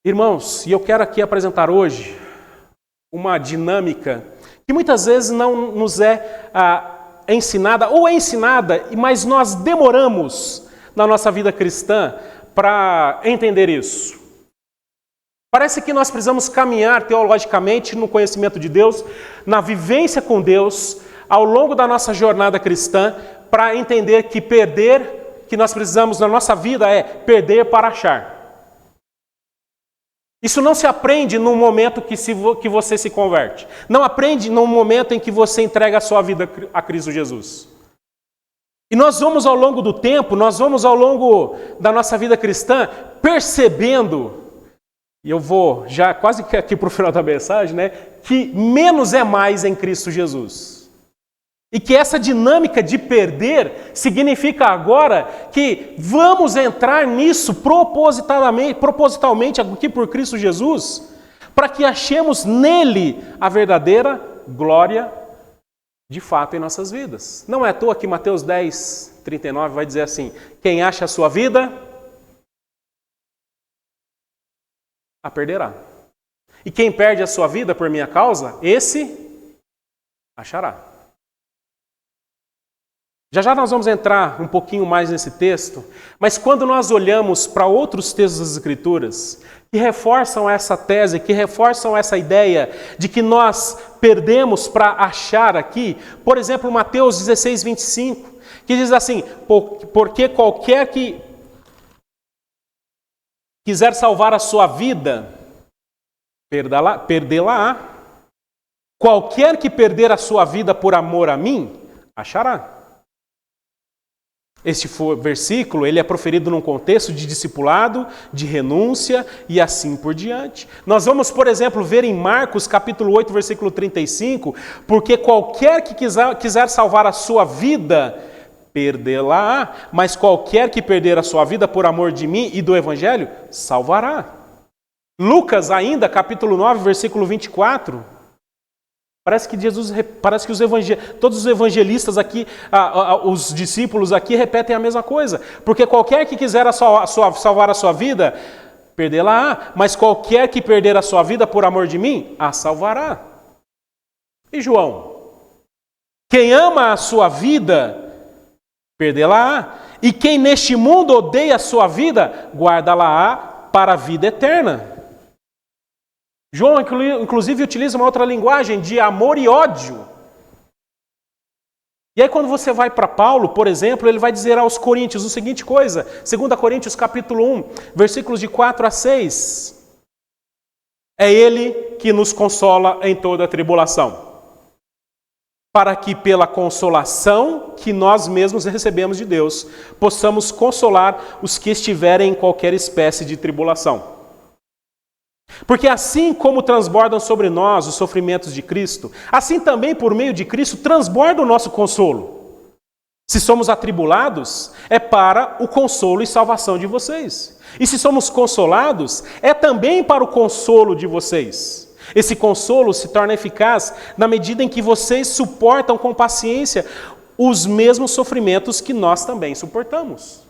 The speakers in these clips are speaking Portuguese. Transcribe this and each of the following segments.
Irmãos, e eu quero aqui apresentar hoje uma dinâmica que muitas vezes não nos é ensinada, ou é ensinada, mas nós demoramos na nossa vida cristã para entender isso. Parece que nós precisamos caminhar teologicamente no conhecimento de Deus, na vivência com Deus, ao longo da nossa jornada cristã, para entender que nós precisamos na nossa vida é perder para achar. Isso não se aprende no momento que você se converte. Não aprende no momento em que você entrega a sua vida a Cristo Jesus. E nós vamos ao longo do tempo, nós vamos ao longo da nossa vida cristã percebendo, e eu vou já quase que aqui para o final da mensagem, né, que menos é mais em Cristo Jesus. E que essa dinâmica de perder significa agora que vamos entrar nisso propositalmente aqui por Cristo Jesus, para que achemos nele a verdadeira glória de fato em nossas vidas. Não é à toa que Mateus 10, 39 vai dizer assim: quem acha a sua vida, a perderá. E quem perde a sua vida por minha causa, esse achará. Já nós vamos entrar um pouquinho mais nesse texto, mas quando nós olhamos para outros textos das Escrituras, que reforçam essa tese, que reforçam essa ideia de que nós perdemos para achar aqui, por exemplo, Mateus 16, 25, que diz assim: porque qualquer que quiser salvar a sua vida, perdê-la-á. Qualquer que perder a sua vida por amor a mim, achará. Este versículo ele é proferido num contexto de discipulado, de renúncia e assim por diante. Nós vamos, por exemplo, ver em Marcos capítulo 8, versículo 35, porque qualquer que quiser salvar a sua vida, perdê-la-á, mas qualquer que perder a sua vida por amor de mim e do Evangelho, salvará. Lucas ainda, capítulo 9, versículo 24, parece que todos os evangelistas aqui, os discípulos aqui repetem a mesma coisa. Porque qualquer que quiser salvar a sua vida, perdê-la-á, mas qualquer que perder a sua vida por amor de mim, a salvará. E João? Quem ama a sua vida, perdê-la-á. E quem neste mundo odeia a sua vida, guarda-la-á para a vida eterna. João, inclusive, utiliza uma outra linguagem de amor e ódio. E aí, quando você vai para Paulo, por exemplo, ele vai dizer aos Coríntios a seguinte coisa, 2 Coríntios capítulo 1, versículos de 4 a 6. É ele que nos consola em toda a tribulação, para que pela consolação que nós mesmos recebemos de Deus, possamos consolar os que estiverem em qualquer espécie de tribulação. Porque assim como transbordam sobre nós os sofrimentos de Cristo, assim também por meio de Cristo transborda o nosso consolo. Se somos atribulados, é para o consolo e salvação de vocês. E se somos consolados, é também para o consolo de vocês. Esse consolo se torna eficaz na medida em que vocês suportam com paciência os mesmos sofrimentos que nós também suportamos.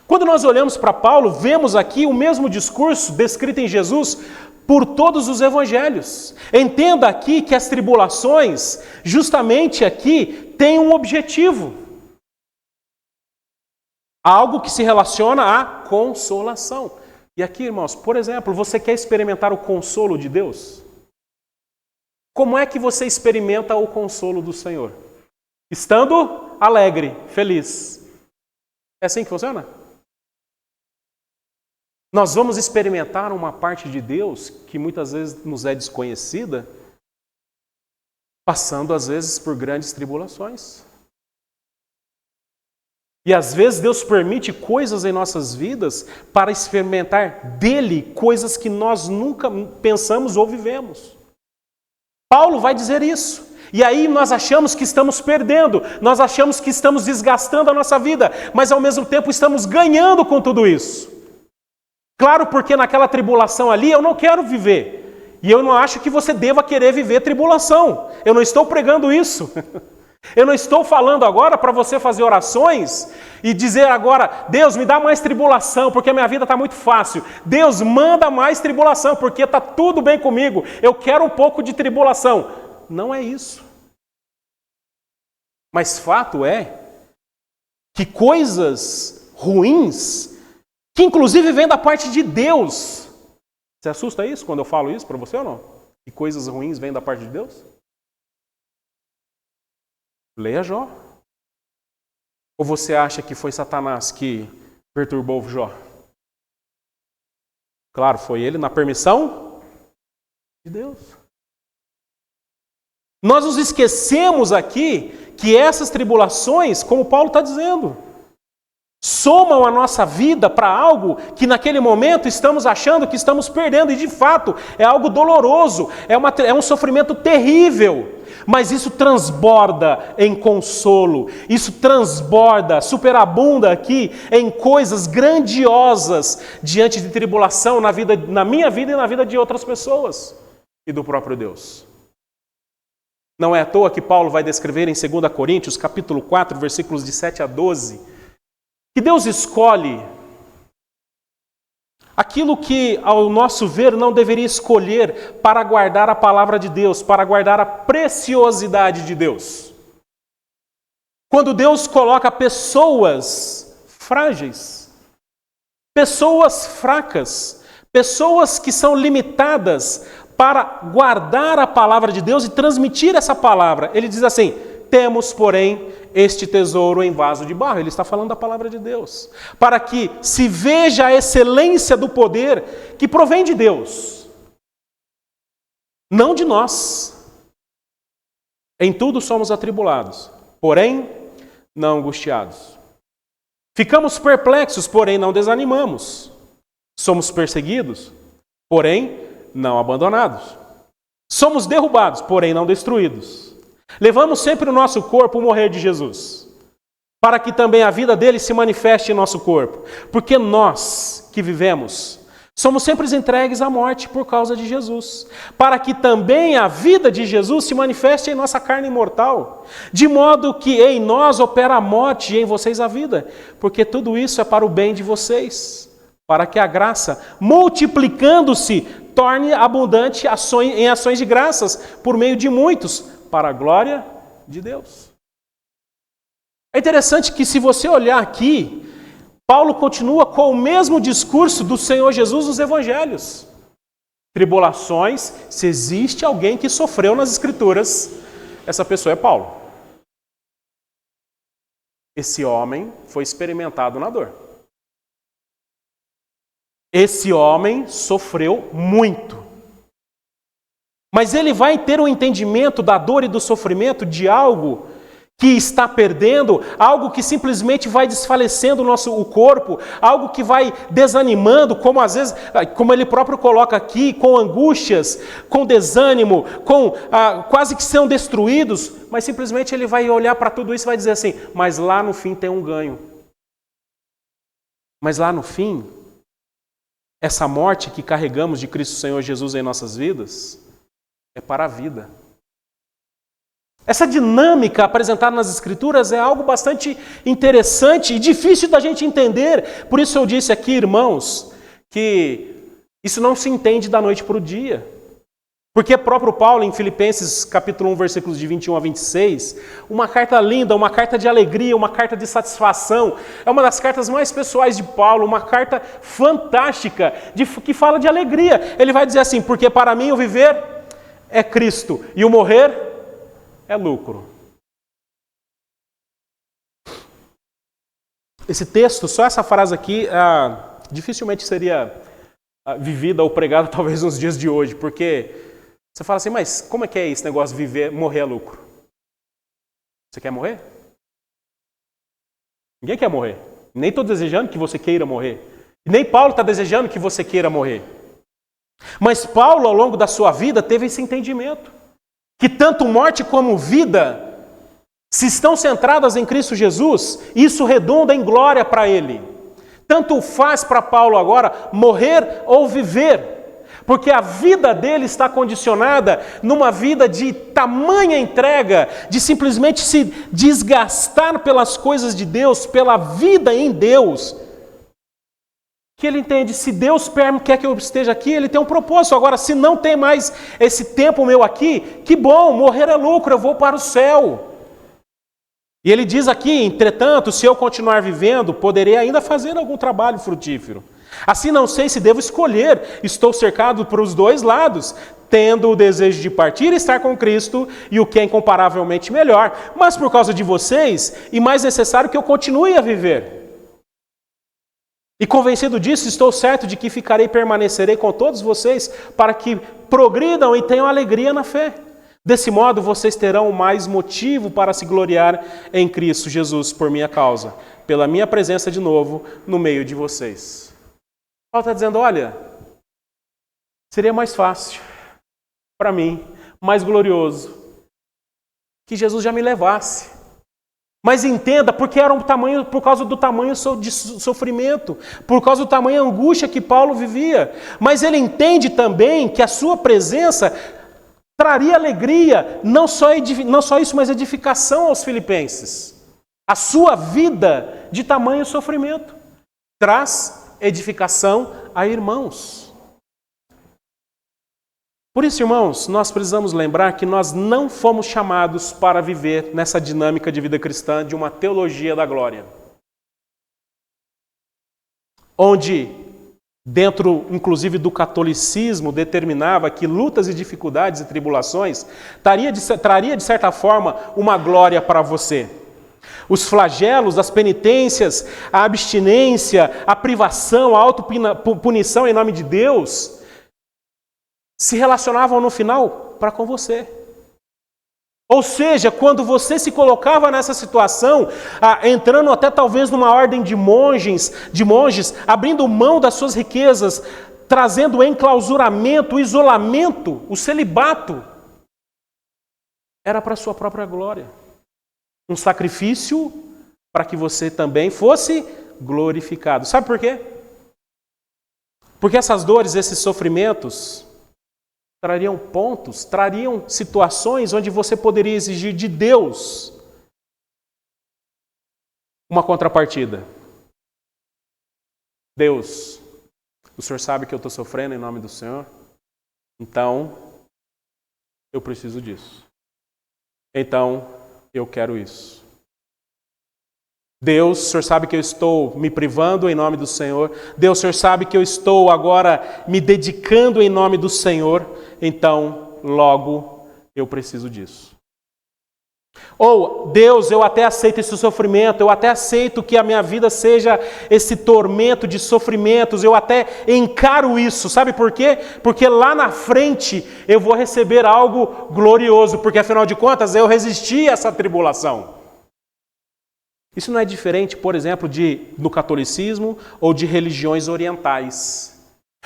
Quando nós olhamos para Paulo, vemos aqui o mesmo discurso descrito em Jesus por todos os evangelhos. Entenda aqui que as tribulações, justamente aqui, têm um objetivo. Algo que se relaciona à consolação. E aqui, irmãos, por exemplo, você quer experimentar o consolo de Deus? Como é que você experimenta o consolo do Senhor? Estando alegre, feliz. É assim que funciona? Nós vamos experimentar uma parte de Deus que muitas vezes nos é desconhecida, passando às vezes por grandes tribulações. E às vezes Deus permite coisas em nossas vidas para experimentar dele coisas que nós nunca pensamos ou vivemos. Paulo vai dizer isso. E aí nós achamos que estamos perdendo, nós achamos que estamos desgastando a nossa vida, mas ao mesmo tempo estamos ganhando com tudo isso. Claro, porque naquela tribulação ali eu não quero viver. E eu não acho que você deva querer viver tribulação. Eu não estou pregando isso. Eu não estou falando agora para você fazer orações e dizer agora, Deus, me dá mais tribulação, porque a minha vida está muito fácil. Deus, manda mais tribulação, porque está tudo bem comigo. Eu quero um pouco de tribulação. Não é isso. Mas fato é que coisas ruins, que inclusive vêm da parte de Deus. Você assusta isso quando eu falo isso para você ou não? Que coisas ruins vêm da parte de Deus? Leia Jó. Ou você acha que foi Satanás que perturbou Jó? Claro, foi ele na permissão de Deus. Nós nos esquecemos aqui que essas tribulações, como Paulo está dizendo, somam a nossa vida para algo que naquele momento estamos achando que estamos perdendo. E de fato é algo doloroso, é um sofrimento terrível. Mas isso transborda em consolo, isso transborda, superabunda aqui em coisas grandiosas diante de tribulação na minha vida e na vida de outras pessoas e do próprio Deus. Não é à toa que Paulo vai descrever em 2 Coríntios, capítulo 4, versículos de 7 a 12, que Deus escolhe aquilo que, ao nosso ver, não deveria escolher para guardar a palavra de Deus, para guardar a preciosidade de Deus. Quando Deus coloca pessoas frágeis, pessoas fracas, pessoas que são limitadas para guardar a palavra de Deus e transmitir essa palavra, ele diz assim, temos, porém, este tesouro em vaso de barro. Ele está falando da palavra de Deus. Para que se veja a excelência do poder que provém de Deus. Não de nós. Em tudo somos atribulados, porém não angustiados. Ficamos perplexos, porém não desanimamos. Somos perseguidos, porém não abandonados. Somos derrubados, porém não destruídos. Levamos sempre o nosso corpo o morrer de Jesus, para que também a vida dele se manifeste em nosso corpo. Porque nós que vivemos, somos sempre entregues à morte por causa de Jesus, para que também a vida de Jesus se manifeste em nossa carne mortal, de modo que em nós opera a morte e em vocês a vida, porque tudo isso é para o bem de vocês, para que a graça, multiplicando-se, torne abundante em ações de graças, por meio de muitos, para a glória de Deus. É interessante que, se você olhar aqui, Paulo continua com o mesmo discurso do Senhor Jesus nos evangelhos. Tribulações, se existe alguém que sofreu nas Escrituras, essa pessoa é Paulo. Esse homem foi experimentado na dor. Esse homem sofreu muito. Mas ele vai ter um entendimento da dor e do sofrimento de algo que está perdendo, algo que simplesmente vai desfalecendo o corpo, algo que vai desanimando, como às vezes, como ele próprio coloca aqui, com angústias, com desânimo, com quase que são destruídos, mas simplesmente ele vai olhar para tudo isso e vai dizer assim, mas lá no fim tem um ganho. Mas lá no fim, essa morte que carregamos de Cristo Senhor Jesus em nossas vidas, é para a vida. Essa dinâmica apresentada nas Escrituras é algo bastante interessante e difícil da gente entender. Por isso eu disse aqui, irmãos, que isso não se entende da noite para o dia. Porque o próprio Paulo, em Filipenses capítulo 1, versículos de 21 a 26, uma carta linda, uma carta de alegria, uma carta de satisfação, é uma das cartas mais pessoais de Paulo, uma carta fantástica, que fala de alegria. Ele vai dizer assim, porque para mim o viver é Cristo, e o morrer é lucro. Esse texto, só essa frase aqui, dificilmente seria vivida ou pregada talvez nos dias de hoje, porque você fala assim, mas como é que é esse negócio de morrer é lucro? Você quer morrer? Ninguém quer morrer. Nem estou desejando que você queira morrer. E nem Paulo está desejando que você queira morrer. Mas Paulo, ao longo da sua vida, teve esse entendimento. Que tanto morte como vida, se estão centradas em Cristo Jesus, isso redunda em glória para ele. Tanto faz para Paulo agora morrer ou viver. Porque a vida dele está condicionada numa vida de tamanha entrega, de simplesmente se desgastar pelas coisas de Deus, pela vida em Deus, que ele entende, se Deus quer que eu esteja aqui, ele tem um propósito. Agora, se não tem mais esse tempo meu aqui, que bom, morrer é lucro, eu vou para o céu. E ele diz aqui, entretanto, se eu continuar vivendo, poderei ainda fazer algum trabalho frutífero. Assim não sei se devo escolher, estou cercado por os dois lados, tendo o desejo de partir e estar com Cristo, e o que é incomparavelmente melhor, mas por causa de vocês, e mais necessário que eu continue a viver. E convencido disso, estou certo de que ficarei e permanecerei com todos vocês, para que progridam e tenham alegria na fé. Desse modo, vocês terão mais motivo para se gloriar em Cristo Jesus por minha causa, pela minha presença de novo no meio de vocês. Paulo está dizendo, olha, seria mais fácil para mim, mais glorioso, que Jesus já me levasse. Mas entenda, porque era por causa do tamanho de sofrimento, por causa do tamanho de angústia que Paulo vivia. Mas ele entende também que a sua presença traria alegria, não só isso, mas edificação aos filipenses. A sua vida de tamanho sofrimento traz edificação a irmãos. Por isso, irmãos, nós precisamos lembrar que nós não fomos chamados para viver nessa dinâmica de vida cristã de uma teologia da glória. Onde, dentro inclusive do catolicismo, determinava que lutas e dificuldades e tribulações traria de certa forma uma glória para você. Os flagelos, as penitências, a abstinência, a privação, a autopunição em nome de Deus se relacionavam no final para com você. Ou seja, quando você se colocava nessa situação, entrando até talvez numa ordem de monges, abrindo mão das suas riquezas, trazendo o enclausuramento, o isolamento, o celibato, era para a sua própria glória. Um sacrifício para que você também fosse glorificado. Sabe por quê? Porque essas dores, esses sofrimentos, trariam situações onde você poderia exigir de Deus uma contrapartida. Deus, o Senhor sabe que eu estou sofrendo em nome do Senhor, então eu preciso disso. Então eu quero isso. Deus, o Senhor sabe que eu estou me privando em nome do Senhor. Deus, o Senhor sabe que eu estou agora me dedicando em nome do Senhor. Então, logo, eu preciso disso. Ou, Deus, eu até aceito esse sofrimento, eu até aceito que a minha vida seja esse tormento de sofrimentos, eu até encaro isso. Sabe por quê? Porque lá na frente eu vou receber algo glorioso, porque afinal de contas eu resisti a essa tribulação. Isso não é diferente, por exemplo, do catolicismo ou de religiões orientais,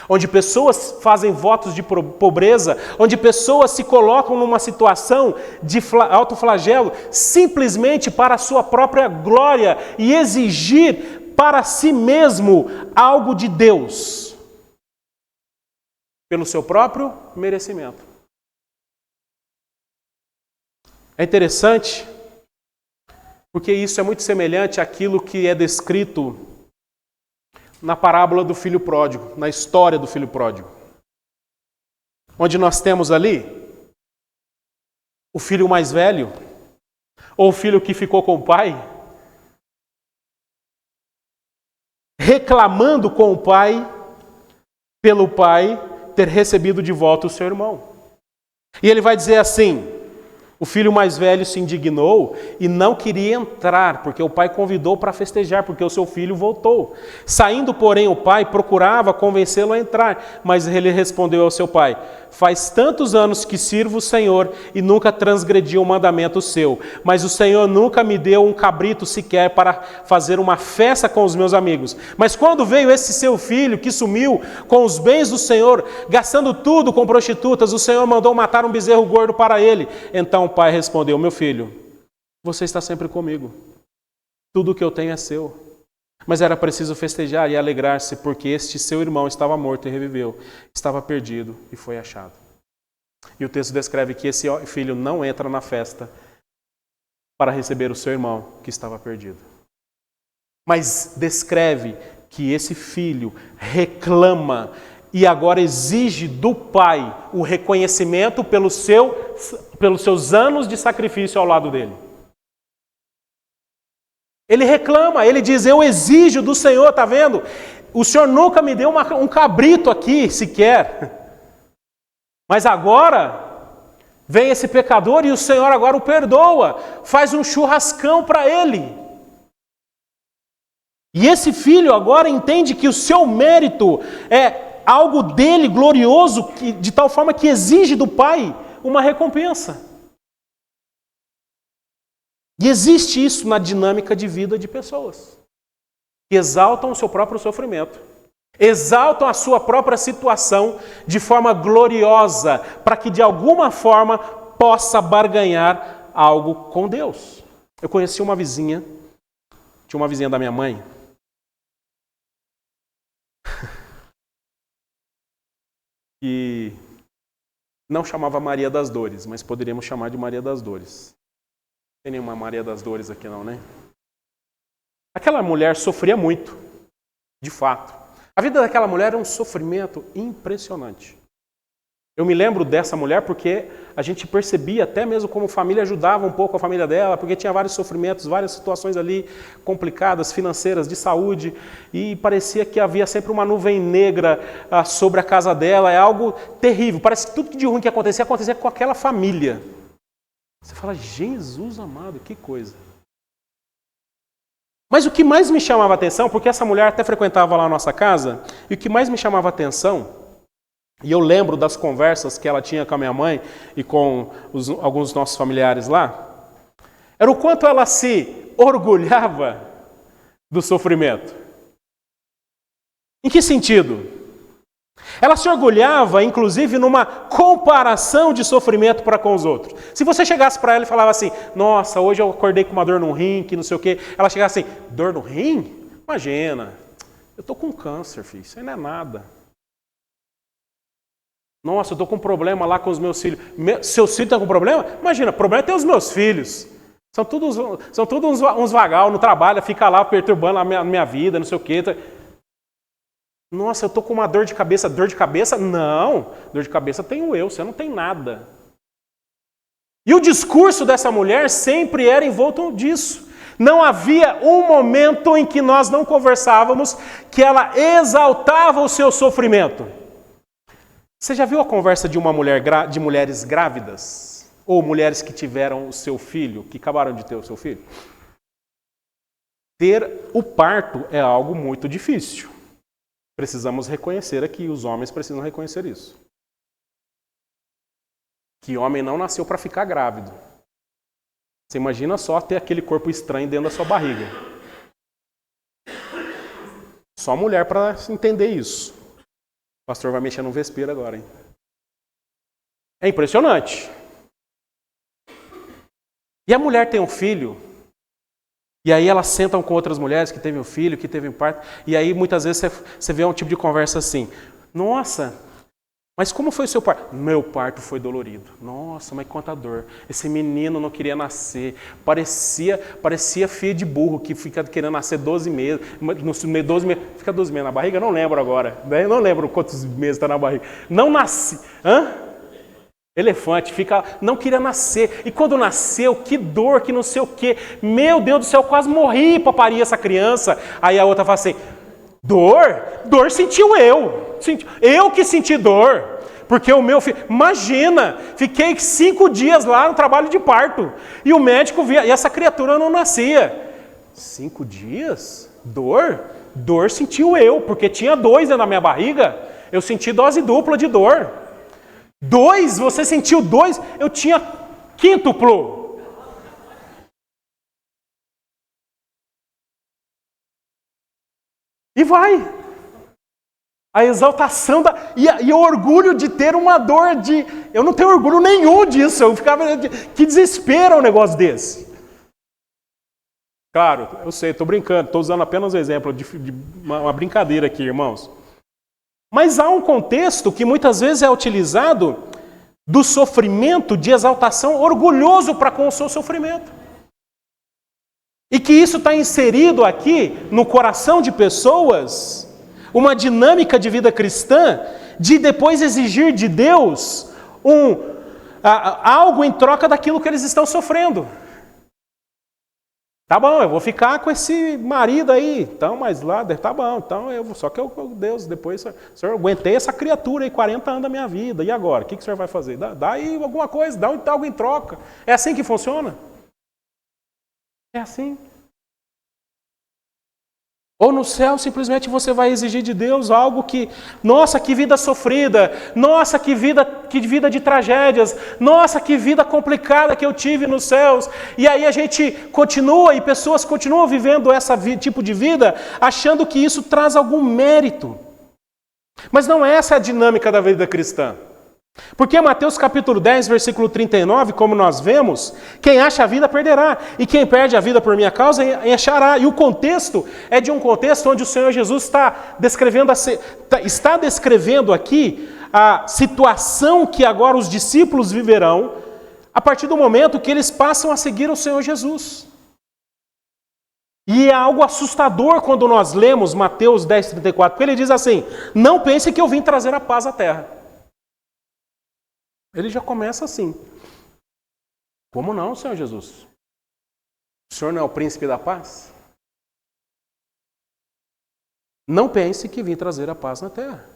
onde pessoas fazem votos de pobreza, onde pessoas se colocam numa situação de autoflagelo simplesmente para a sua própria glória e exigir para si mesmo algo de Deus, pelo seu próprio merecimento. É interessante, porque isso é muito semelhante àquilo que é descrito na parábola do filho pródigo, na história do filho pródigo. Onde nós temos ali o filho mais velho, ou o filho que ficou com o pai, reclamando com o pai, pelo pai ter recebido de volta o seu irmão. E ele vai dizer assim: o filho mais velho se indignou e não queria entrar, porque o pai convidou para festejar, porque o seu filho voltou. Saindo, porém, o pai procurava convencê-lo a entrar, mas ele respondeu ao seu pai: faz tantos anos que sirvo o Senhor e nunca transgredi um mandamento seu, mas o Senhor nunca me deu um cabrito sequer para fazer uma festa com os meus amigos. Mas quando veio esse seu filho que sumiu com os bens do Senhor, gastando tudo com prostitutas, o Senhor mandou matar um bezerro gordo para ele. Então o pai respondeu: meu filho, você está sempre comigo. Tudo o que eu tenho é seu. Mas era preciso festejar e alegrar-se, porque este seu irmão estava morto e reviveu, estava perdido e foi achado. E o texto descreve que esse filho não entra na festa para receber o seu irmão que estava perdido. Mas descreve que esse filho reclama e agora exige do pai o reconhecimento pelos seus anos de sacrifício ao lado dele. Ele reclama, ele diz, eu exijo do Senhor, está vendo? O Senhor nunca me deu um cabrito aqui, sequer. Mas agora vem esse pecador e o Senhor agora o perdoa, faz um churrascão para ele. E esse filho agora entende que o seu mérito é algo dele glorioso, de tal forma que exige do pai uma recompensa. E existe isso na dinâmica de vida de pessoas que exaltam o seu próprio sofrimento, exaltam a sua própria situação de forma gloriosa, para que de alguma forma possa barganhar algo com Deus. Eu conheci uma vizinha, tinha uma vizinha da minha mãe, e não chamava Maria das Dores, mas poderíamos chamar de Maria das Dores. Não tem nenhuma Maria das Dores aqui não, né? Aquela mulher sofria muito, de fato. A vida daquela mulher era um sofrimento impressionante. Eu me lembro dessa mulher porque a gente percebia, até mesmo como família, ajudava um pouco a família dela, porque tinha vários sofrimentos, várias situações ali complicadas, financeiras, de saúde, e parecia que havia sempre uma nuvem negra sobre a casa dela. É algo terrível, parece que tudo de ruim que acontecia com aquela família. Você fala, Jesus amado, que coisa. Mas o que mais me chamava a atenção, porque essa mulher até frequentava lá a nossa casa, e o que mais me chamava a atenção, e eu lembro das conversas que ela tinha com a minha mãe e com alguns dos nossos familiares lá, era o quanto ela se orgulhava do sofrimento. Em que sentido? Ela se orgulhava, inclusive, numa comparação de sofrimento para com os outros. Se você chegasse para ela e falava assim, nossa, hoje eu acordei com uma dor no rim, que não sei o quê, ela chegasse assim, dor no rim? Imagina, eu estou com câncer, filho, isso aí não é nada. Nossa, eu estou com problema lá com os meus filhos. Seus filhos estão com problema? Imagina, o problema é ter os meus filhos. São todos uns vagal, não trabalham, fica lá perturbando a minha vida, não sei o quê. Nossa, eu estou com uma dor de cabeça. Dor de cabeça? Não. Dor de cabeça tenho eu, você não tem nada. E o discurso dessa mulher sempre era envolto disso. Não havia um momento em que nós não conversávamos que ela exaltava o seu sofrimento. Você já viu a conversa de de mulheres grávidas? Ou mulheres que tiveram o seu filho, que acabaram de ter o seu filho? Ter o parto é algo muito difícil. Precisamos reconhecer aqui, os homens precisam reconhecer isso. Que homem não nasceu para ficar grávido. Você imagina só ter aquele corpo estranho dentro da sua barriga. Só mulher para entender isso. O pastor vai mexer no vespeiro agora, hein? É impressionante. E a mulher tem um filho, e aí elas sentam com outras mulheres que teve um filho, que teve um parto, e aí muitas vezes você vê um tipo de conversa assim, nossa, mas como foi o seu parto? Meu parto foi dolorido. Nossa, mas quanta dor. Esse menino não queria nascer. Parecia filho de burro que fica querendo nascer 12 meses. No 12 meses. Fica 12 meses na barriga? Não lembro agora. Não lembro quantos meses está na barriga. Não nasce. Elefante, não queria nascer. E quando nasceu, que dor, que não sei o quê. Meu Deus do céu, quase morri para parir essa criança. Aí a outra fala assim, dor? Dor sentiu eu. Eu que senti dor. Porque o meu filho... Imagina, fiquei 5 dias lá no trabalho de parto. E o médico via, e essa criatura não nascia. 5 dias? Dor? Dor sentiu eu, porque tinha 2 na minha barriga. Eu senti dose dupla de dor. 2? Você sentiu 2? Eu tinha quíntuplo. E vai. A exaltação e o orgulho de ter uma dor de... Eu não tenho orgulho nenhum disso. Eu ficava... Que desespero um negócio desse. Claro, eu sei, estou brincando, estou usando apenas um exemplo de uma brincadeira aqui, irmãos. Mas há um contexto que muitas vezes é utilizado do sofrimento de exaltação orgulhoso para com o seu sofrimento. E que isso está inserido aqui no coração de pessoas, uma dinâmica de vida cristã, de depois exigir de Deus algo em troca daquilo que eles estão sofrendo. Tá bom, eu vou ficar com esse marido aí, então, mas lá, tá bom, então só que Deus, depois, senhor, eu aguentei essa criatura aí 40 anos da minha vida, e agora? O que o senhor vai fazer? Dá aí alguma coisa, dá algo em troca. É assim que funciona? É assim. Ou no céu, simplesmente você vai exigir de Deus algo que, nossa, que vida sofrida, nossa, que vida de tragédias, nossa, que vida complicada que eu tive nos céus. E aí a gente continua, e pessoas continuam vivendo esse tipo de vida, achando que isso traz algum mérito. Mas não é essa a dinâmica da vida cristã. Porque Mateus capítulo 10, versículo 39, como nós vemos, quem acha a vida perderá, e quem perde a vida por minha causa achará. E o contexto é de um contexto onde o Senhor Jesus está descrevendo aqui a situação que agora os discípulos viverão a partir do momento que eles passam a seguir o Senhor Jesus. E é algo assustador quando nós lemos Mateus 10, 34, porque ele diz assim: não pense que eu vim trazer a paz à terra. Ele já começa assim. Como não, Senhor Jesus? O Senhor não é o príncipe da paz? Não pense que vim trazer a paz na terra.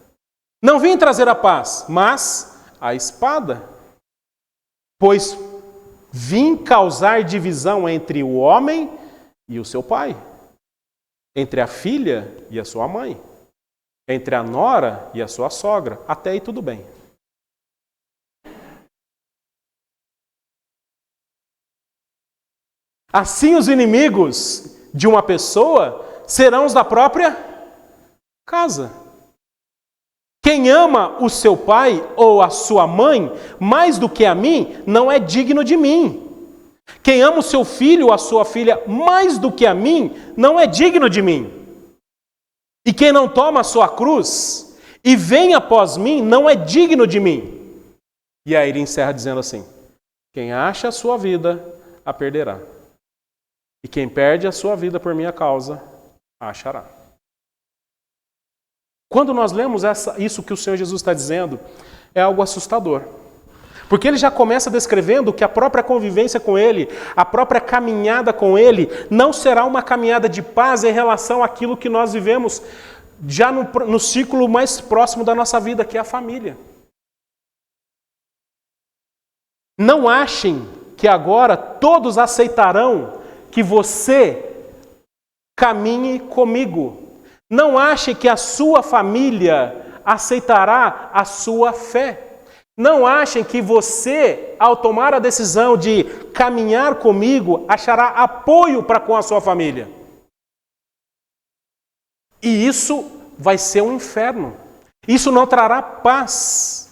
Não vim trazer a paz, mas a espada. Pois vim causar divisão entre o homem e o seu pai, entre a filha e a sua mãe, entre a nora e a sua sogra. Até aí tudo bem. Assim os inimigos de uma pessoa serão os da própria casa. Quem ama o seu pai ou a sua mãe mais do que a mim, não é digno de mim. Quem ama o seu filho ou a sua filha mais do que a mim, não é digno de mim. E quem não toma a sua cruz e vem após mim, não é digno de mim. E aí ele encerra dizendo assim: quem acha a sua vida, a perderá. E quem perde a sua vida por minha causa, a achará. Quando nós lemos isso que o Senhor Jesus está dizendo, é algo assustador. Porque ele já começa descrevendo que a própria convivência com ele, a própria caminhada com ele, não será uma caminhada de paz em relação àquilo que nós vivemos já no ciclo mais próximo da nossa vida, que é a família. Não achem que agora todos aceitarão que você caminhe comigo. Não ache que a sua família aceitará a sua fé. Não achem que você, ao tomar a decisão de caminhar comigo, achará apoio para com a sua família. E isso vai ser um inferno. Isso não trará paz.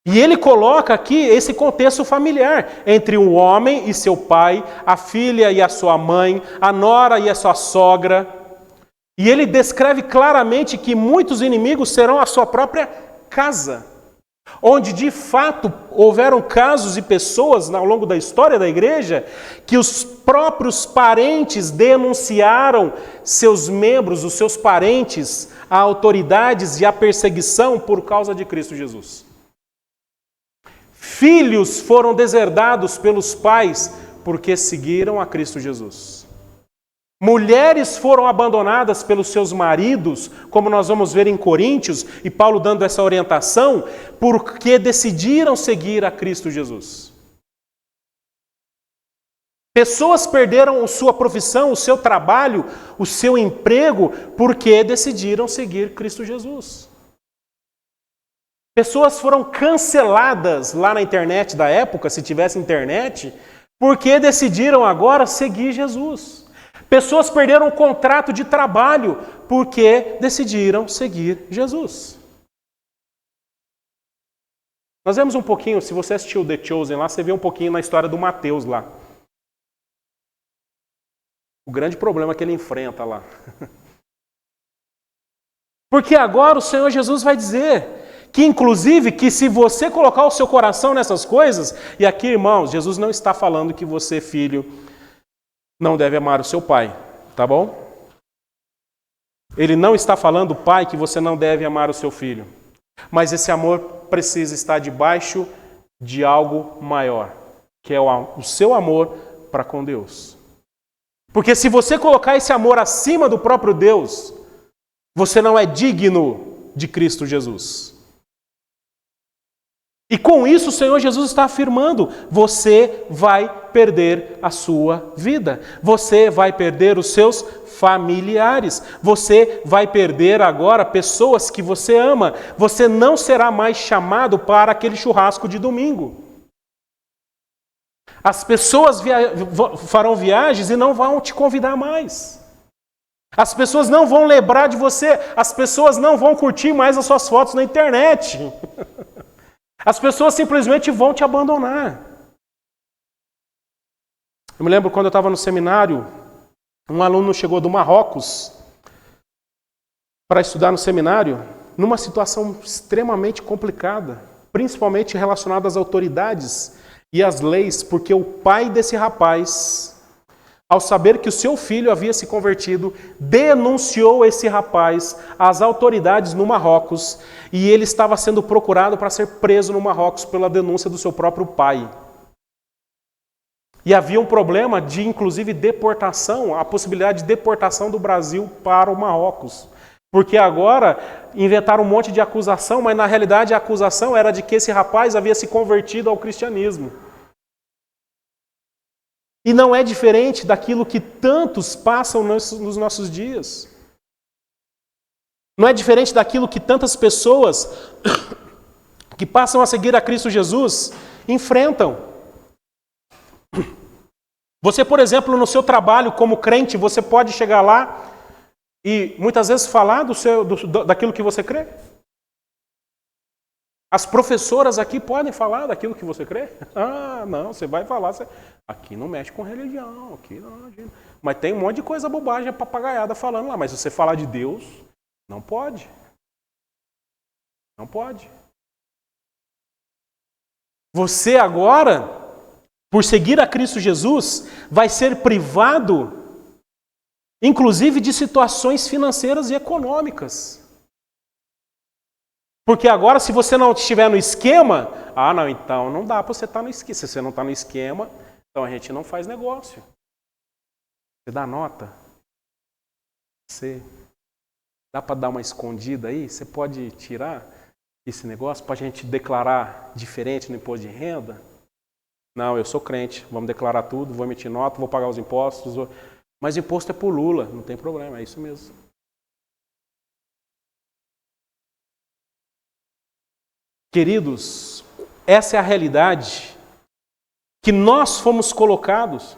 E ele coloca aqui esse contexto familiar entre o homem e seu pai, a filha e a sua mãe, a nora e a sua sogra. E ele descreve claramente que muitos inimigos serão a sua própria casa, onde de fato houveram casos e pessoas ao longo da história da igreja que os próprios parentes denunciaram seus membros, os seus parentes, a autoridades e a perseguição por causa de Cristo Jesus. Filhos foram deserdados pelos pais porque seguiram a Cristo Jesus. Mulheres foram abandonadas pelos seus maridos, como nós vamos ver em Coríntios, e Paulo dando essa orientação, porque decidiram seguir a Cristo Jesus. Pessoas perderam sua profissão, o seu trabalho, o seu emprego, porque decidiram seguir Cristo Jesus. Pessoas foram canceladas lá na internet da época, se tivesse internet, porque decidiram agora seguir Jesus. Pessoas perderam o contrato de trabalho porque decidiram seguir Jesus. Nós vemos um pouquinho, se você assistiu The Chosen lá, você vê um pouquinho na história do Mateus lá. O grande problema que ele enfrenta lá. Porque agora o Senhor Jesus vai dizer que, inclusive, que se você colocar o seu coração nessas coisas, e aqui, irmãos, Jesus não está falando que você, filho, não deve amar o seu pai, tá bom? Ele não está falando, pai, que você não deve amar o seu filho. Mas esse amor precisa estar debaixo de algo maior, que é o seu amor para com Deus. Porque se você colocar esse amor acima do próprio Deus, você não é digno de Cristo Jesus. E com isso o Senhor Jesus está afirmando, você vai perder a sua vida. Você vai perder os seus familiares. Você vai perder agora pessoas que você ama. Você não será mais chamado para aquele churrasco de domingo. As pessoas farão viagens e não vão te convidar mais. As pessoas não vão lembrar de você. As pessoas não vão curtir mais as suas fotos na internet. As pessoas simplesmente vão te abandonar. Eu me lembro quando eu estava no seminário, um aluno chegou do Marrocos para estudar no seminário, numa situação extremamente complicada, principalmente relacionada às autoridades e às leis, porque o pai desse rapaz, ao saber que o seu filho havia se convertido, denunciou esse rapaz às autoridades no Marrocos e ele estava sendo procurado para ser preso no Marrocos pela denúncia do seu próprio pai. E havia um problema de, inclusive, deportação, a possibilidade de deportação do Brasil para o Marrocos. Porque agora inventaram um monte de acusação, mas na realidade a acusação era de que esse rapaz havia se convertido ao cristianismo. E não é diferente daquilo que tantos passam nos nossos dias. Não é diferente daquilo que tantas pessoas que passam a seguir a Cristo Jesus enfrentam. Você, por exemplo, no seu trabalho como crente, você pode chegar lá e muitas vezes falar daquilo que você crê. As professoras aqui podem falar daquilo que você crê? Ah, não, você vai falar. Aqui não mexe com religião, aqui não. Mas tem um monte de coisa bobagem, papagaiada falando lá. Mas se você falar de Deus, não pode. Não pode. Você agora, por seguir a Cristo Jesus, vai ser privado, inclusive, de situações financeiras e econômicas. Porque agora, se você não estiver no esquema, não, então não dá para você estar no esquema. Se você não está no esquema, então a gente não faz negócio. Você dá nota? Você dá para dar uma escondida aí? Você pode tirar esse negócio para a gente declarar diferente no imposto de renda? Não, eu sou crente, vamos declarar tudo, vou emitir nota, vou pagar os impostos. Mas imposto é por Lula, não tem problema, é isso mesmo. Queridos, essa é a realidade que nós fomos colocados.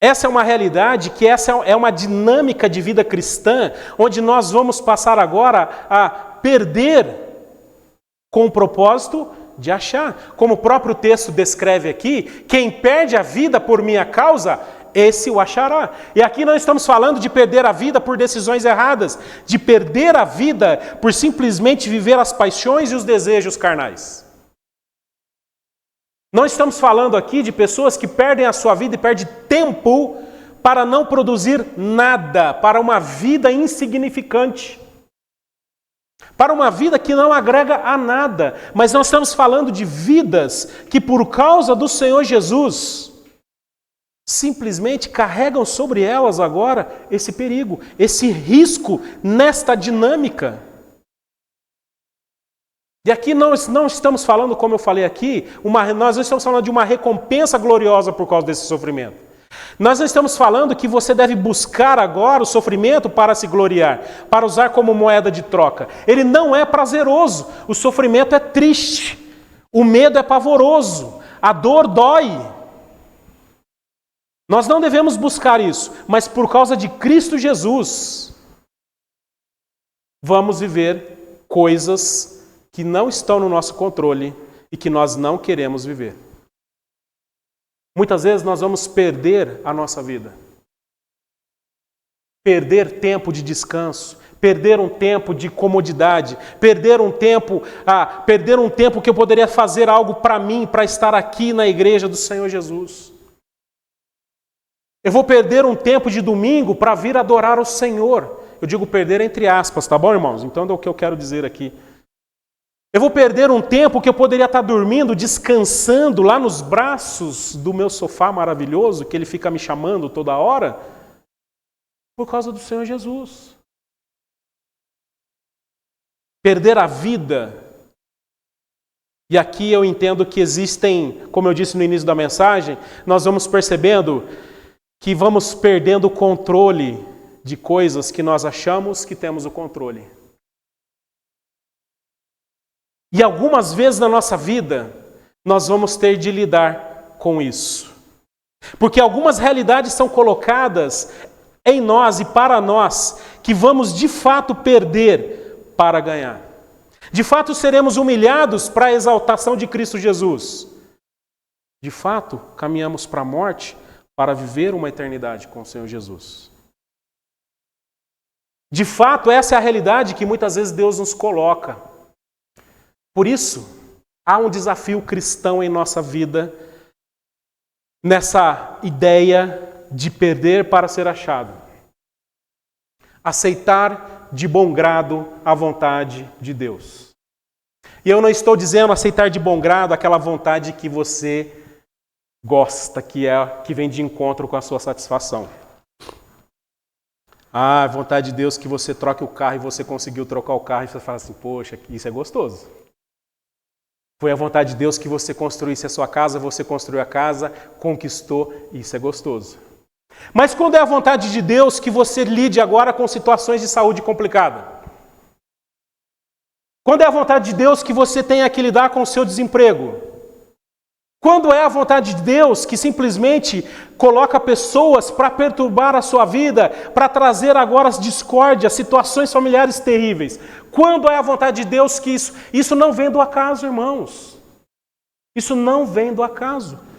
Essa é uma realidade que essa é uma dinâmica de vida cristã, onde nós vamos passar agora a perder com o propósito de achar. Como o próprio texto descreve aqui, quem perde a vida por minha causa, esse o achará. E aqui não estamos falando de perder a vida por decisões erradas, de perder a vida por simplesmente viver as paixões e os desejos carnais. Não estamos falando aqui de pessoas que perdem a sua vida e perdem tempo para não produzir nada, para uma vida insignificante, para uma vida que não agrega a nada. Mas nós estamos falando de vidas que, por causa do Senhor Jesus, simplesmente carregam sobre elas agora esse perigo, esse risco nesta dinâmica. E aqui nós não estamos falando, como eu falei aqui, nós não estamos falando de uma recompensa gloriosa por causa desse sofrimento. Nós não estamos falando que você deve buscar agora o sofrimento para se gloriar, para usar como moeda de troca. Ele não é prazeroso, o sofrimento é triste, o medo é pavoroso, a dor dói. Nós não devemos buscar isso, mas por causa de Cristo Jesus, vamos viver coisas que não estão no nosso controle e que nós não queremos viver. Muitas vezes nós vamos perder a nossa vida. perder tempo de descanso, perder um tempo de comodidade, perder um tempo que eu poderia fazer algo para mim, para estar aqui na igreja do Senhor Jesus. Eu vou perder um tempo de domingo para vir adorar o Senhor. Eu digo perder entre aspas, tá bom, irmãos? Então é o que eu quero dizer aqui. Eu vou perder um tempo que eu poderia estar dormindo, descansando lá nos braços do meu sofá maravilhoso, que ele fica me chamando toda hora, por causa do Senhor Jesus. Perder a vida. E aqui eu entendo que existem, como eu disse no início da mensagem, nós vamos percebendo que vamos perdendo o controle de coisas que nós achamos que temos o controle. E algumas vezes na nossa vida, nós vamos ter de lidar com isso. Porque algumas realidades são colocadas em nós e para nós, que vamos de fato perder para ganhar. De fato, seremos humilhados para a exaltação de Cristo Jesus. De fato, caminhamos para a morte para viver uma eternidade com o Senhor Jesus. De fato, essa é a realidade que muitas vezes Deus nos coloca. Por isso, há um desafio cristão em nossa vida, nessa ideia de perder para ser achado. Aceitar de bom grado a vontade de Deus. E eu não estou dizendo aceitar de bom grado aquela vontade que você gosta, que vem de encontro com a sua satisfação. A vontade de Deus que você troque o carro e você conseguiu trocar o carro e você fala assim, poxa, isso é gostoso. Foi a vontade de Deus que você construísse a sua casa, você construiu a casa, conquistou, isso é gostoso. Mas quando é a vontade de Deus que você lide agora com situações de saúde complicada? Quando é a vontade de Deus que você tenha que lidar com o seu desemprego? Quando é a vontade de Deus que simplesmente coloca pessoas para perturbar a sua vida, para trazer agora as discórdias, situações familiares terríveis? Quando é a vontade de Deus que isso não vem do acaso, irmãos? Isso não vem do acaso.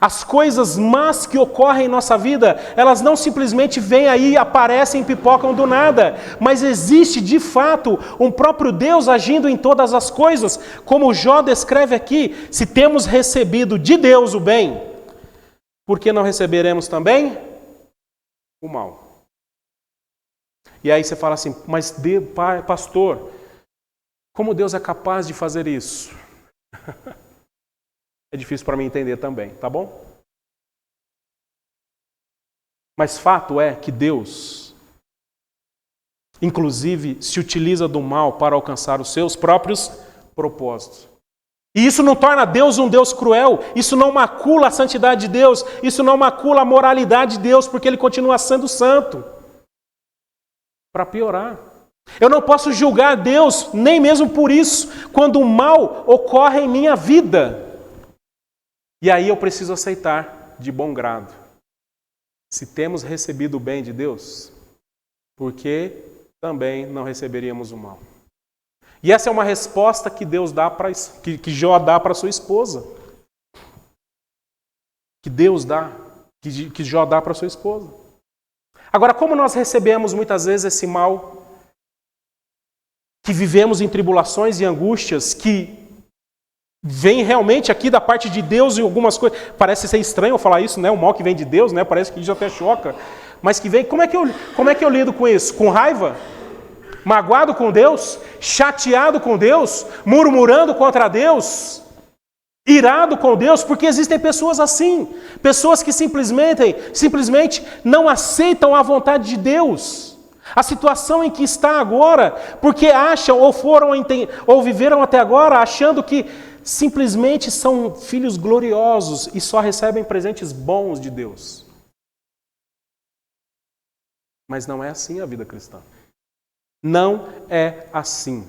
As coisas más que ocorrem em nossa vida, elas não simplesmente vêm aí, aparecem e pipocam do nada, mas existe de fato um próprio Deus agindo em todas as coisas, como Jó descreve aqui, se temos recebido de Deus o bem, por que não receberemos também o mal? E aí você fala assim, mas pastor, como Deus é capaz de fazer isso? É difícil para mim entender também, tá bom? Mas fato é que Deus, inclusive, se utiliza do mal para alcançar os seus próprios propósitos. E isso não torna Deus um Deus cruel, isso não macula a santidade de Deus, isso não macula a moralidade de Deus, porque Ele continua sendo santo. Para piorar. Eu não posso julgar Deus, nem mesmo por isso, quando o mal ocorre em minha vida. E aí eu preciso aceitar de bom grado. Se temos recebido o bem de Deus, por que também não receberíamos o mal? E essa é uma resposta que Deus dá que Jó dá para sua esposa. Que Deus dá, que Jó dá para sua esposa. Agora, como nós recebemos muitas vezes esse mal, que vivemos em tribulações e angústias, que vem realmente aqui da parte de Deus em algumas coisas. Parece ser estranho eu falar isso, né? O mal que vem de Deus, né? Parece que já até choca. Mas que vem, como é que eu lido com isso? Com raiva? Magoado com Deus? Chateado com Deus? Murmurando contra Deus? Irado com Deus? Porque existem pessoas assim. Pessoas que simplesmente não aceitam a vontade de Deus. A situação em que está agora, porque acham ou viveram até agora achando que simplesmente são filhos gloriosos e só recebem presentes bons de Deus. Mas não é assim a vida cristã. Não é assim.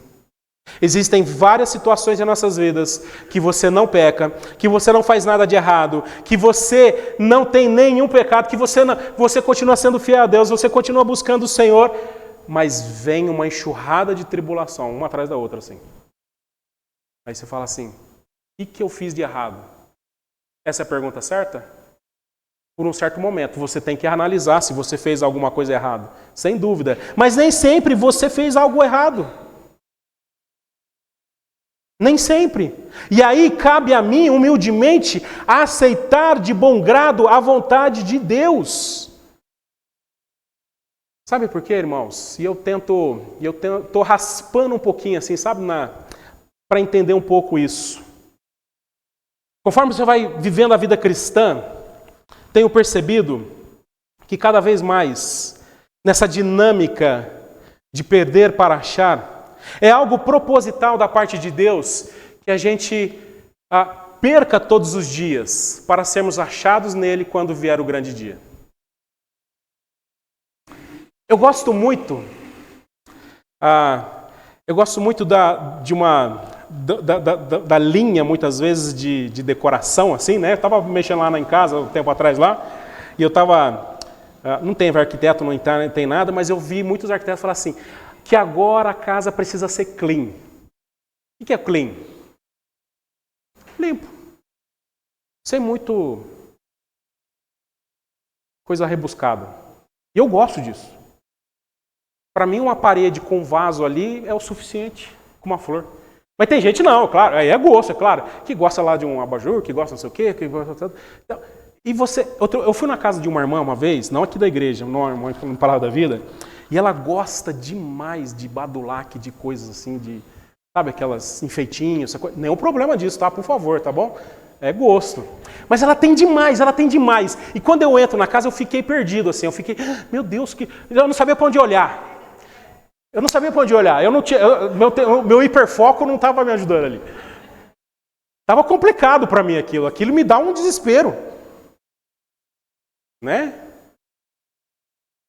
Existem várias situações em nossas vidas que você não peca, que você não faz nada de errado, que você não tem nenhum pecado, que você continua sendo fiel a Deus, você continua buscando o Senhor, mas vem uma enxurrada de tribulação, uma atrás da outra, assim. Aí você fala assim, o que eu fiz de errado? Essa é a pergunta certa? por um certo momento. Você tem que analisar se você fez alguma coisa errada, sem dúvida. Mas nem sempre você fez algo errado. Nem sempre. E aí cabe a mim, humildemente, aceitar de bom grado a vontade de Deus. Sabe por quê, irmãos? E eu tô raspando um pouquinho assim, sabe, para entender um pouco isso. Conforme você vai vivendo a vida cristã, tenho percebido que cada vez mais, nessa dinâmica de perder para achar, é algo proposital da parte de Deus que a gente perca todos os dias para sermos achados nele quando vier o grande dia. Eu gosto muito da linha, muitas vezes, de decoração, assim, né? Eu estava mexendo lá em casa, um tempo atrás lá, e eu estava... não tem arquiteto, não tem nada, mas eu vi muitos arquitetos falar assim, que agora a casa precisa ser clean. O que é clean? Limpo. Sem muito coisa rebuscada. E eu gosto disso. Para mim, uma parede com vaso ali é o suficiente, com uma flor. Mas tem gente não, claro, aí é gosto, é claro, que gosta lá de um abajur, que gosta não sei o quê, que gosta... Então, e eu fui na casa de uma irmã uma vez, não aqui da igreja, uma irmã no Palavra da Vida, e ela gosta demais de badulaque, de coisas assim, de, sabe, aquelas enfeitinhos, nenhum problema disso, tá? Por favor, tá bom? É gosto. Mas ela tem demais. E quando eu entro na casa, eu fiquei perdido, assim, meu Deus, eu não sabia para onde olhar. Meu hiperfoco não estava me ajudando ali. Estava complicado para mim aquilo me dá um desespero. Né?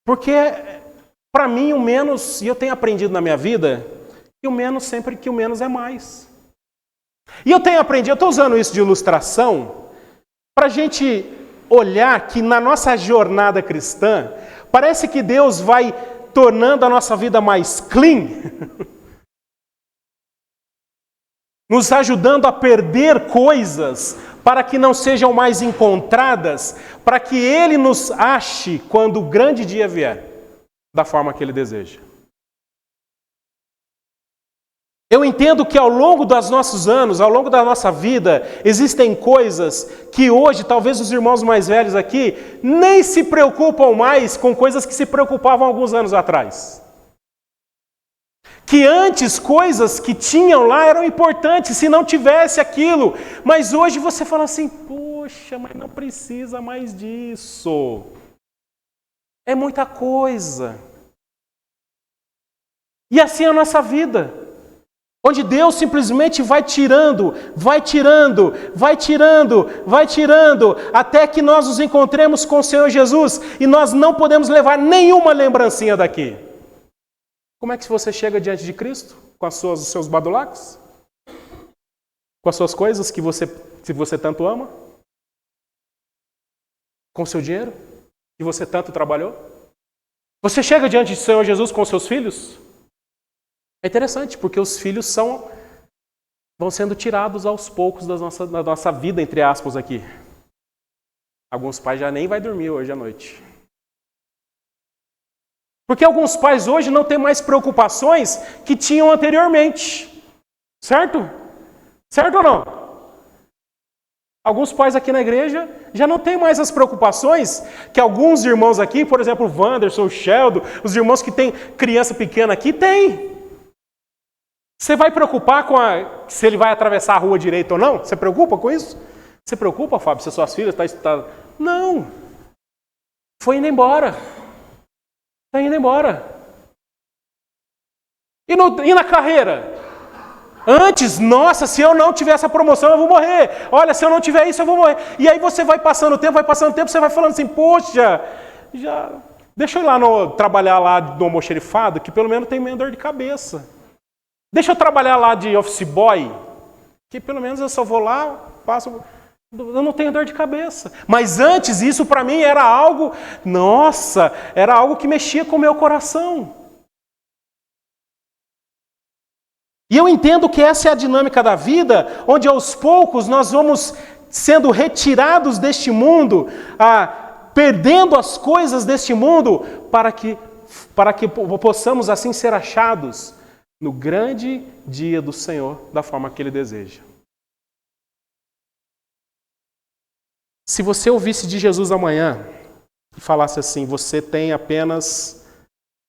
Porque, para mim, o menos, e eu tenho aprendido na minha vida, que o menos é mais. E eu estou usando isso de ilustração, para a gente olhar que na nossa jornada cristã, parece que Deus vai tornando a nossa vida mais clean, nos ajudando a perder coisas para que não sejam mais encontradas, para que Ele nos ache quando o grande dia vier, da forma que Ele deseja. Eu entendo que ao longo dos nossos anos, ao longo da nossa vida, existem coisas que hoje, talvez os irmãos mais velhos aqui, nem se preocupam mais com coisas que se preocupavam alguns anos atrás. Que antes coisas que tinham lá eram importantes, se não tivesse aquilo. Mas hoje você fala assim, poxa, mas não precisa mais disso. É muita coisa. E assim é a nossa vida. Onde Deus simplesmente vai tirando, até que nós nos encontremos com o Senhor Jesus e nós não podemos levar nenhuma lembrancinha daqui. Como é que você chega diante de Cristo? Com os seus badulaques? Com as suas coisas que você tanto ama? Com o seu dinheiro? Que você tanto trabalhou? Você chega diante do Senhor Jesus com os seus filhos? É interessante, porque os filhos vão sendo tirados aos poucos da nossa vida, entre aspas, aqui. Alguns pais já nem vai dormir hoje à noite. Porque alguns pais hoje não têm mais preocupações que tinham anteriormente. Certo? Certo ou não? Alguns pais aqui na igreja já não têm mais as preocupações que alguns irmãos aqui, por exemplo, o Wanderson, o Sheldon, os irmãos que têm criança pequena aqui, têm. Você vai preocupar se ele vai atravessar a rua direito ou não? Você preocupa com isso? Você preocupa, Fábio, se suas filhas estão... Não. Foi indo embora. Está indo embora. E na carreira? Antes, nossa, se eu não tiver essa promoção, eu vou morrer. Olha, se eu não tiver isso, eu vou morrer. E aí você vai passando o tempo, você vai falando assim, poxa, deixa eu ir lá trabalhar lá no almoxerifado, que pelo menos tem menos dor de cabeça. Deixa eu trabalhar lá de office boy, que pelo menos eu só vou lá, passo, eu não tenho dor de cabeça. Mas antes isso para mim era algo, era algo que mexia com o meu coração. E eu entendo que essa é a dinâmica da vida, onde aos poucos nós vamos sendo retirados deste mundo, perdendo as coisas deste mundo para que possamos assim ser achados no grande dia do Senhor da forma que Ele deseja. Se você ouvisse de Jesus amanhã e falasse assim, você tem apenas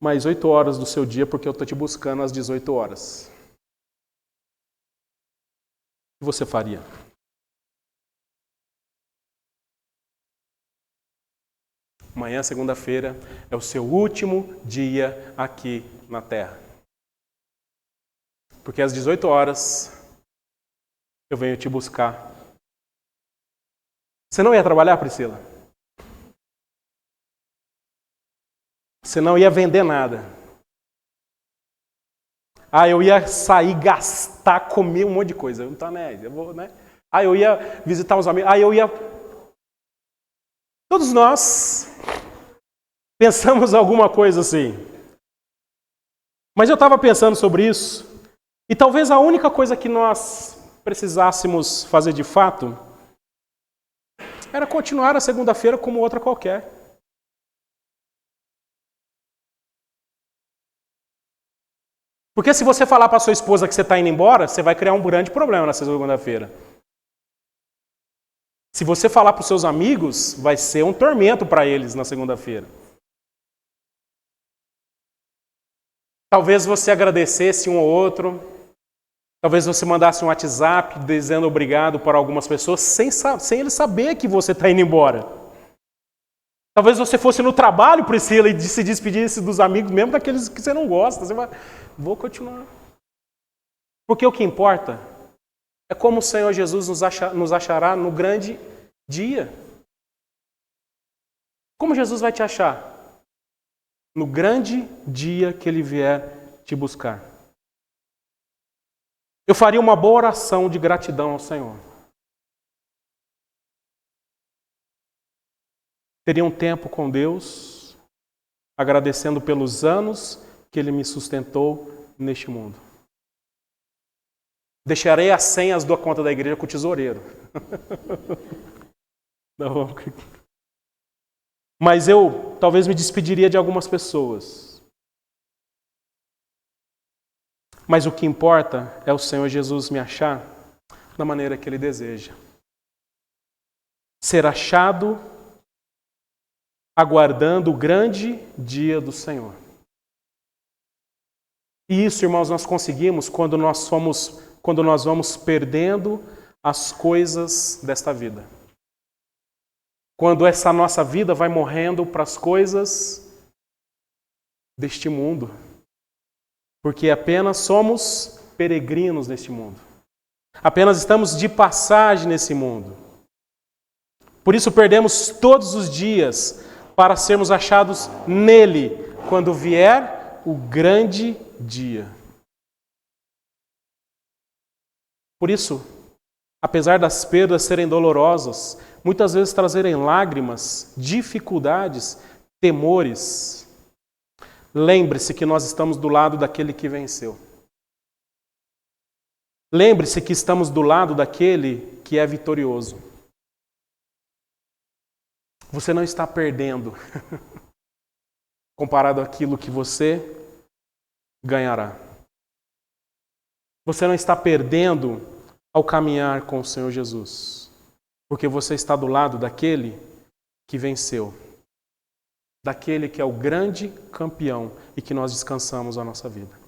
mais 8 horas do seu dia porque eu estou te buscando às 18 horas. O que você faria? Amanhã, segunda-feira, é o seu último dia aqui na Terra. Porque às 18 horas eu venho te buscar. Você não ia trabalhar, Priscila? Você não ia vender nada. Eu ia sair, gastar, comer um monte de coisa. Eu não tô, né? Eu vou, né? Eu ia visitar uns amigos. Eu ia... Todos nós pensamos alguma coisa assim. Mas eu estava pensando sobre isso. E talvez a única coisa que nós precisássemos fazer de fato era continuar a segunda-feira como outra qualquer. Porque se você falar para sua esposa que você está indo embora, você vai criar um grande problema nessa segunda-feira. Se você falar para os seus amigos, vai ser um tormento para eles na segunda-feira. Talvez você agradecesse um ao outro. Talvez você mandasse um WhatsApp dizendo obrigado para algumas pessoas sem ele saber que você está indo embora. Talvez você fosse no trabalho, Priscila, e se despedisse dos amigos, mesmo daqueles que você não gosta. Você vai, vou continuar. Porque o que importa é como o Senhor Jesus nos achará no grande dia. Como Jesus vai te achar? No grande dia que Ele vier te buscar. Eu faria uma boa oração de gratidão ao Senhor. Teria um tempo com Deus, agradecendo pelos anos que Ele me sustentou neste mundo. Deixarei as senhas da conta da igreja com o tesoureiro. Não. Mas eu talvez me despediria de algumas pessoas. Mas o que importa é o Senhor Jesus me achar da maneira que Ele deseja. Ser achado aguardando o grande dia do Senhor. E isso, irmãos, nós conseguimos quando nós vamos perdendo as coisas desta vida. Quando essa nossa vida vai morrendo para as coisas deste mundo. Porque apenas somos peregrinos neste mundo. Apenas estamos de passagem nesse mundo. Por isso perdemos todos os dias para sermos achados nele, quando vier o grande dia. Por isso, apesar das perdas serem dolorosas, muitas vezes trazerem lágrimas, dificuldades, temores, lembre-se que nós estamos do lado daquele que venceu. Lembre-se que estamos do lado daquele que é vitorioso. Você não está perdendo comparado àquilo que você ganhará. Você não está perdendo ao caminhar com o Senhor Jesus, porque você está do lado daquele que venceu, daquele que é o grande campeão e que nós descansamos a nossa vida.